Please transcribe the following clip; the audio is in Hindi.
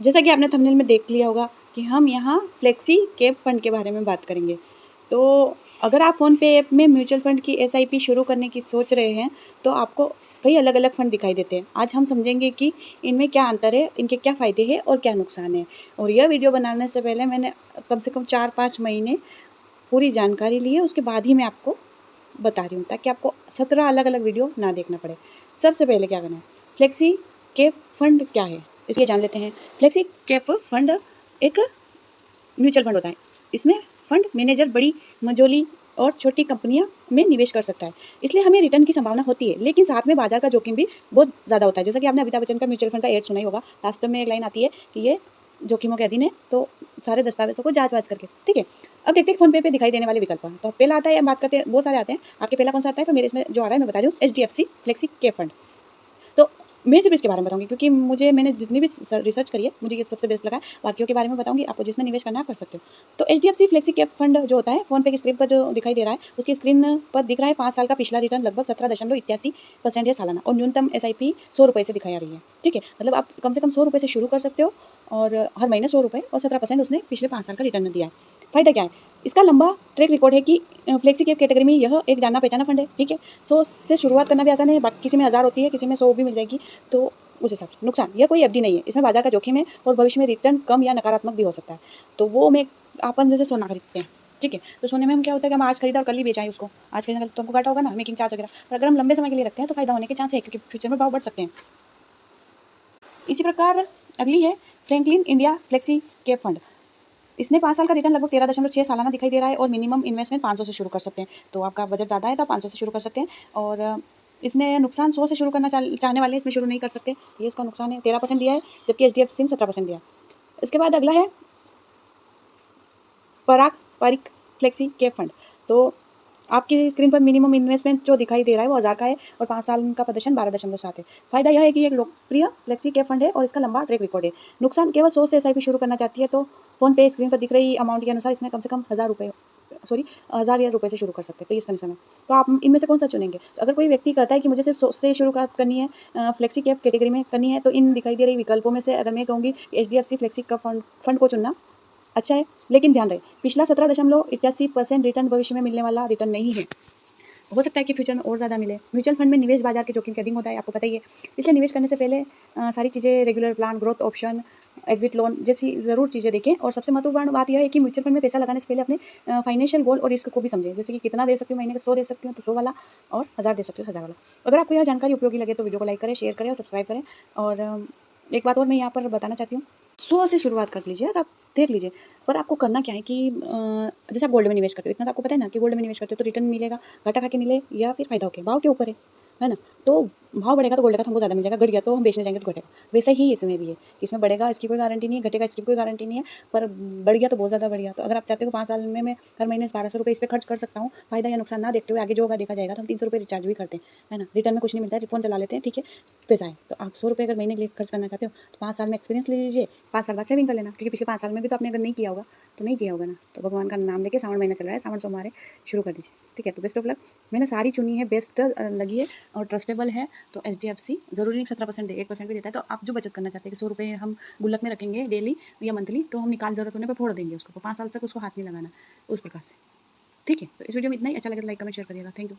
जैसा कि आपने थंबनेल में देख लिया होगा कि हम यहाँ फ्लेक्सी कैप फंड के बारे में बात करेंगे। तो अगर आप फ़ोनपे ऐप में म्यूचुअल फंड की एसआईपी शुरू करने की सोच रहे हैं, तो आपको कई अलग-अलग फंड दिखाई देते हैं। आज हम समझेंगे कि इनमें क्या अंतर है, इनके क्या फ़ायदे हैं और क्या नुकसान है। और यह वीडियो बनाने से पहले मैंने कम से कम 4-5 महीने पूरी जानकारी ली है, उसके बाद ही मैं आपको बता रही हूँ, ताकि आपको 17 अलग-अलग वीडियो ना देखना पड़े। सबसे पहले क्या करना है, फ्लेक्सी कैप फंड क्या है, इसलिए जान लेते हैं। फ्लेक्सी कैप फंड एक म्यूचुअल फंड होता है। इसमें फंड मैनेजर बड़ी, मझोली और छोटी कंपनियां में निवेश कर सकता है। इसलिए हमें रिटर्न की संभावना होती है, लेकिन साथ में बाजार का जोखिम भी बहुत ज़्यादा होता है। जैसा कि आपने अमिताभ बच्चन का म्यूचुअल फंड का एड सुना ही होगा। लास्ट में एक लाइन आती है कि ये जोखिमों के अधीन है, तो सारे दस्तावेजों को जाँच-वाँच करके, ठीक है। अब देखते हैं फ़ोनपे पे दिखाई देने वाले विकल्प। तो पहला आता है, हम बात करते हैं, बहुत सारे आते हैं। आपके पहला कौन सा आता है? तो मेरे इसमें जो आ रहा है मैं बता रही हूँ, एचडीएफसी फ्लेक्सी कैप फंड। तो मैं सिर्फ इसके बारे में बताऊँगी, क्योंकि मैंने जितनी भी रिसर्च करी है, मुझे ये सबसे बेस्ट लगा है। बाकियों के बारे में बताऊँगी, आपको जिसमें निवेश करना है आप कर सकते हो। तो एचडीएफसी फ्लेक्सी कैप फंड जो होता है, फ़ोन पे की स्क्रीन पर जो दिखाई दे रहा है, उसकी स्क्रीन पर दिख रहा है 5 साल का पिछला रिटर्न लगभग 17.81% है सालाना, और न्यूनतम एसआईपी ₹100 से दिखाई आ रही है। ठीक है? मतलब आप कम से कम ₹100 से शुरू कर सकते हो, और हर महीने ₹100 और 17% उसने पिछले 5 साल का रिटर्न दिया है। फ़ायदा क्या है? इसका लंबा ट्रैक रिकॉर्ड है कि फ्लेक्सी कैप कैटेगरी में यह एक जाना-पहचाना फंड है। ठीक है? 100 से शुरुआत करना भी आसान है, बाकी किसी में 1000 होती है, किसी में 100 भी मिल जाएगी। तो उस हिसाब से नुकसान, यह कोई एफडी नहीं है, इसमें बाजार का जोखिम है और भविष्य में रिटर्न कम या नकारात्मक भी हो सकता है। तो वो में अपन जैसे सोना खरीदते हैं, ठीक है? तो सोने में हम क्या होता है कि हम आज खरीदा और कल ही बेच आए उसको। आज खरीदना तो हमको घाटा होगा ना, मेकिंग चार्ज वगैरह। पर अगर हम लंबे समय के लिए रखते हैं तो फायदा होने के चांस है, क्योंकि फ्यूचर में भाव बढ़ सकते हैं। इसी प्रकार अगली है Franklin India flexi cap fund. इसने 5 साल का रिटर्न लगभग 13.6 सालाना दिखाई दे रहा है, और मिनिमम इन्वेस्टमेंट 500 से शुरू कर सकते हैं। तो आपका बजट ज़्यादा है तो आप 500 से शुरू कर सकते हैं। और इसमें नुकसान, 100 से शुरू करना चाहने वाले इसमें शुरू नहीं कर सकते। ये इसका नुकसान है। 13% दिया है, जबकि एचडीएफसी ने 17% दिया है। इसके बाद अगला है पारंपरिक फ्लेक्सी कैप फंड। तो आपकी स्क्रीन पर मिनिमम इन्वेस्टमेंट जो दिखाई दे रहा है वो 1000 का है, और 5 साल का प्रदर्शन 12.7 है। फायदा यह है कि ये एक लोकप्रिय फ्लेक्सी कैप फंड है और इसका लंबा ट्रैक रिकॉर्ड है। नुकसान, केवल 100 से एसआईपी शुरू करना चाहती है तो फ़ोन पे स्क्रीन पर दिख रही अमाउंट के अनुसार इसमें कम से कम ₹1000 या रुपए से शुरू कर सकते हैं। तो ये इसका नुकसान है। तो आप इनमें से कौन-सा चुनेंगे? तो अगर कोई व्यक्ति कहता है कि मुझे सिर्फ 100 से शुरुआत करनी है, फ्लेक्सी कैप कैटेगरी में करनी है, तो इन दिखाई दे रही विकल्पों में से अगर मैं कहूँगी HDFC flexi cap fund fund को चुनना अच्छा है, लेकिन ध्यान रहे, पिछला 17.81% रिटर्न भविष्य में मिलने वाला रिटर्न नहीं है। हो सकता है कि फ्यूचर में और ज़्यादा मिले। म्यूचुअल फंड में निवेश बाजार के जोखिम के अधीन होता है, आपको पता ही है। इसलिए निवेश करने से पहले सारी चीज़ें, regular plan, growth option, exit loan जैसी ज़रूर चीज़ें देखें। और सबसे महत्वपूर्ण बात यह है कि म्यूचुअल फंड में पैसा लगाने से पहले अपने फाइनेंशियल गोल और रिस्क को भी समझें। जैसे कि कितना दे सकती हूँ, महीने का 100 दे सकती हूँ तो 100 वाला, और 1000 दे सकती हूँ 1000 वाला। अगर आपको यह जानकारी उपयोगी लगे तो वीडियो को लाइक करें, शेयर करें और सब्सक्राइब करें। और एक बात और मैं यहाँ पर बताना चाहती हूँ, 100 से शुरुआत कर लीजिए, और आप देख लीजिए। पर आपको करना क्या है कि जैसे आप गोल्ड में निवेश करते हो, इतना तो आपको पता है ना कि गोल्ड में निवेश करते हो तो रिटर्न मिलेगा, घाटा खा के मिले या फिर फायदा होके, भाव के ऊपर है ना? तो भाव बढ़ेगा तो गोल्ड का तो हमको ज़्यादा मिल जाएगा, घट गया तो हम बेचने जाएंगे तो घटेगा। वैसा ही इसमें भी है, इसमें बढ़ेगा इसकी कोई गारंटी नहीं है, घटेगा इसकी कोई गारंटी नहीं है, पर बढ़ गया तो बहुत ज़्यादा बढ़ गया। तो अगर आप चाहते हो 5 साल में मैं हर महीने ₹1200 इस पे खर्च कर सकता हूँ, फायदा या नुकसान ना देखते हुए, आगे जो होगा देखा जाएगा, तो हम ₹300 रिचार्ज भी करते हैं, है ना? रिटर्न में कुछ नहीं मिलता है, फ़ोन चला लेते हैं, ठीक है, पैसा है। तो आप ₹100 अगर महीने के लिए खर्च करना चाहते हो तो 5 साल में एक्सपीरियंस ले लीजिए, 5 साल बाद सेविंग कर लेना, क्योंकि पिछले 5 साल में भी तो आपने अगर नहीं किया होगा तो नहीं किया होगा ना। तो भगवान का नाम लेके, सावन महीना चल रहा है, सावन सोमवार है, शुरू कर दीजिए, ठीक है? तो बेस्ट ऑफ लक। मैंने सारी चुनी है, बेस्ट लगी है और ट्रस्टेबल है। तो एचडीएफसी ज़रूरी नहीं 17% दे, 1% भी देता है। तो आप जो बचत करना चाहते हैं कि ₹100 हम गुल्लक में रखेंगे डेली या मंथली, तो हम निकाल ज़रूरत होने पे फोड़ देंगे उसको, तो 5 साल तक उसको हाथ नहीं लगाना, उस प्रकार से। ठीक है? तो इस वीडियो में इतना ही। अच्छा लगे तो लाइक, कमेंट, शेयर करिएगा। Thank you.